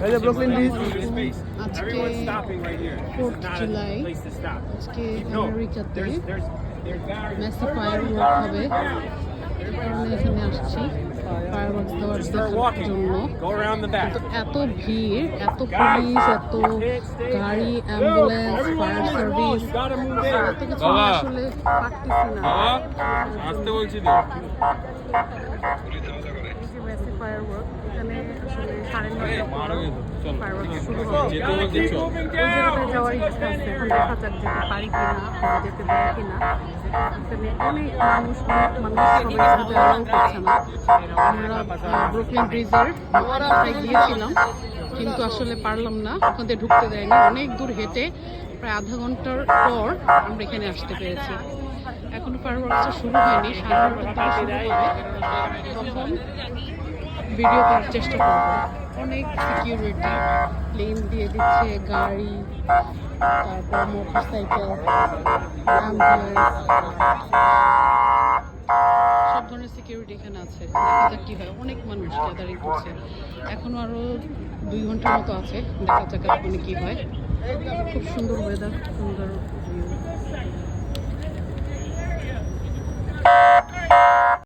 এই যে Brooklyn bridge. আজকে 4th জুলাই, আজকে আমেরিকাতে মেসি ফায়ারওয়ার্ক হবে, কারণে এখানে আসছি ফায়ারওয়ার্কস দেখার জন্য। কিন্তু এত ভিড়, এত পুলিশ, এত গাড়ি, অ্যাম্বুলেন্স, ফায়ার সার্ভিস, এত কিছু আমি আসলে পারতেছি না। আসতে বলছি তো। মেসি ফায়ারওয়ার্ক এখানে আসলে 9:30 পর ফায়ারওয়ার্ক শুরু হবে। ওই জায়গাটায় যাওয়ার ইচ্ছা আছে, এখন দেখা যাক যেতে পারি কিনা, যেতে দেয় কিনা। এখানে অনেক মানুষ সবাই যেতে অ্যালাউ করছে না। আমরা ব্রুকলিন ব্রিজের মাথায় গিয়েছিলাম, কিন্তু আসলে পারলাম না, ওখান থেকে ঢুকতে দেয়নি। অনেক দূর হেঁটে প্রায় আধা ঘন্টার পর আমরা এখানে আসতে পেরেছি। এখনো ফায়ারওয়ার্কসটা শুরু হয়নি, 9:30 থেকে শুরু হবে, তখন ভিডিও করার চেষ্টা করব। অনেক সিকিউরিটি, প্লেন দিয়ে দিচ্ছে, গাড়ি, তারপর মোটর সাইকেল, অ্যাম্বুলেন্স, সব ধরনের সিকিউরিটি এখানে আছে। দেখা যাক কী হয়, অনেক মানুষ গ্যাদারিং করছে। এখনও আরও 2 ঘন্টার মতো আছে, দেখা যাক ওখানে কী হয়। খুব সুন্দর ওয়েদার, সুন্দর ভিউ।